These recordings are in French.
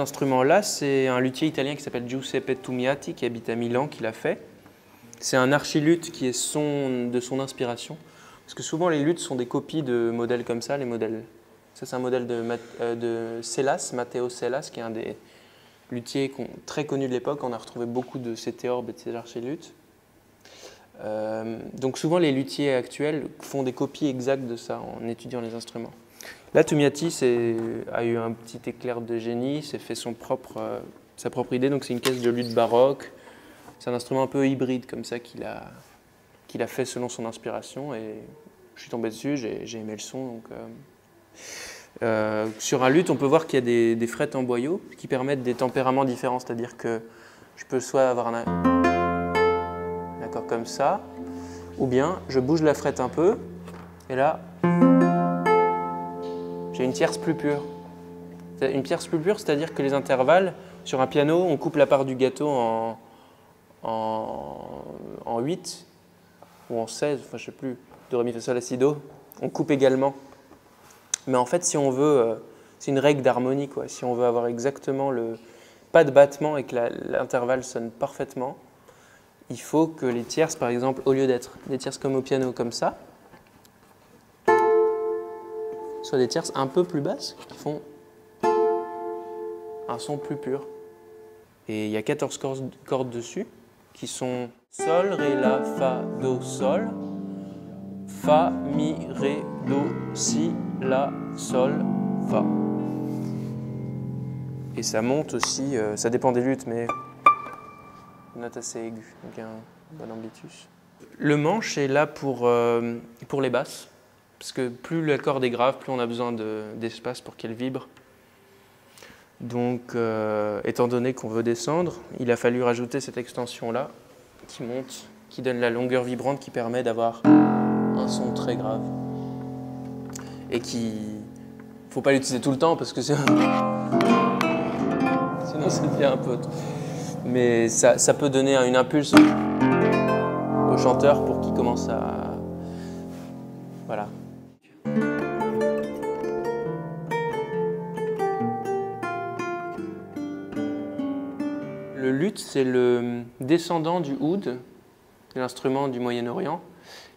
instrument-là, c'est un luthier italien qui s'appelle Giuseppe Tumiati, qui habite à Milan, qui l'a fait. C'est un archiluth qui est de son inspiration. Parce que souvent, les luths sont des copies de modèles comme ça. Les modèles. Ça, c'est un modèle de Sellas, Matteo Sellas, qui est un des luthiers très connus de l'époque. On a retrouvé beaucoup de ces théorbes et de ces archiluths. Donc souvent, les luthiers actuels font des copies exactes de ça en étudiant les instruments. Là, Tumiati a eu un petit éclair de génie, s'est fait sa propre idée. Donc c'est une caisse de luth baroque. C'est un instrument un peu hybride comme ça qu'il a fait selon son inspiration. Et je suis tombé dessus, j'ai aimé le son. Donc, sur un luth, on peut voir qu'il y a des frettes en boyau qui permettent des tempéraments différents. C'est-à-dire que je peux soit avoir un accord comme ça, ou bien je bouge la frette un peu, et là, j'ai une tierce plus pure. Une tierce plus pure, c'est-à-dire que les intervalles, sur un piano, on coupe la part du gâteau en 8 ou en 16, enfin je ne sais plus, do, ré, mi, fa, sol, la, si, do, on coupe également. Mais en fait, si on veut, c'est une règle d'harmonie, quoi. Si on veut avoir exactement pas de battement et que l'intervalle sonne parfaitement, il faut que les tierces, par exemple, au lieu d'être des tierces comme au piano, comme ça, soient des tierces un peu plus basses qui font un son plus pur. Et il y a 14 cordes dessus qui sont Sol, Ré, La, Fa, Do, Sol, Fa, Mi, Ré, Do, Si, La, Sol, Fa. Et ça monte aussi, ça dépend des luths, mais une note assez aiguë, donc un bon ambitus. Le manche est là pour les basses, parce que plus la corde est grave, plus on a besoin d'espace pour qu'elle vibre. Donc, étant donné qu'on veut descendre, il a fallu rajouter cette extension-là, qui monte, qui donne la longueur vibrante qui permet d'avoir un son très grave. Et qui... faut pas l'utiliser tout le temps, parce que sinon ça devient un peu... Mais ça peut donner une impulse au chanteur pour qu'il commence à... Voilà. Le luth, c'est le descendant du oud, l'instrument du Moyen-Orient,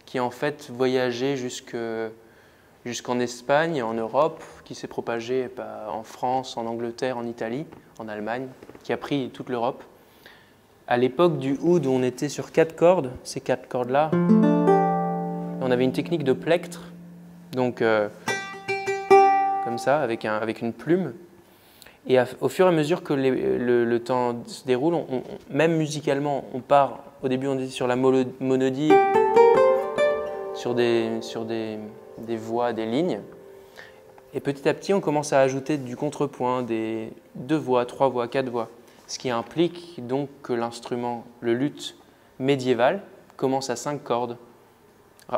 qui a en fait voyagé jusqu'en Espagne et en Europe, qui s'est propagé en France, en Angleterre, en Italie, en Allemagne, qui a pris toute l'Europe. À l'époque du oud, on était sur 4 cordes, ces 4 cordes-là. On avait une technique de plectre, donc comme ça, avec une plume. Et au fur et à mesure que le temps se déroule, même musicalement, on part, au début on était sur la monodie, sur des voix, des lignes. Et petit à petit, on commence à ajouter du contrepoint, des 2 voix, 3 voix, 4 voix. Ce qui implique donc que l'instrument, le luth médiéval, commence à 5 cordes.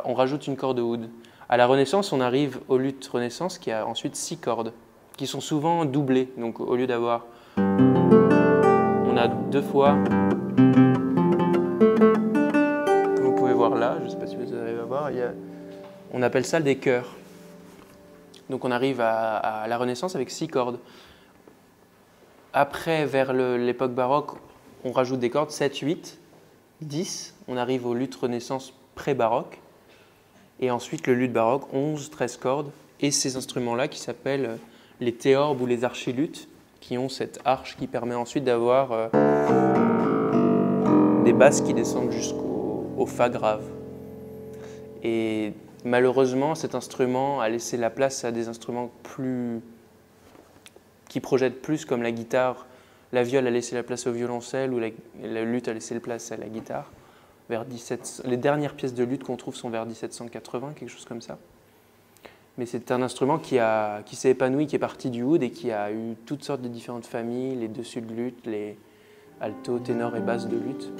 On rajoute une corde oud. À la Renaissance, on arrive au luth Renaissance qui a ensuite 6 cordes, qui sont souvent doublées. Donc au lieu d'avoir... On a 2 fois... Comme vous pouvez voir là, je ne sais pas si vous arrivez à voir, on appelle ça des chœurs. Donc on arrive à la Renaissance avec 6 cordes. Après, vers l'époque baroque, on rajoute des cordes, 7, 8, 10. On arrive au luth Renaissance pré-baroque. Et ensuite, le luth baroque, 11, 13 cordes. Et ces instruments-là qui s'appellent les théorbes ou les archiluths, qui ont cette arche qui permet ensuite d'avoir des basses qui descendent jusqu'au fa grave. Et malheureusement, cet instrument a laissé la place à des instruments qui projettent plus, comme la guitare. La viole a laissé la place au violoncelle, ou la luth a laissé la place à la guitare. Les dernières pièces de luth qu'on trouve sont vers 1780, quelque chose comme ça. Mais c'est un instrument qui s'est épanoui, qui est parti du oud et qui a eu toutes sortes de différentes familles, les dessus de luth, les alto, ténor et basse de luth.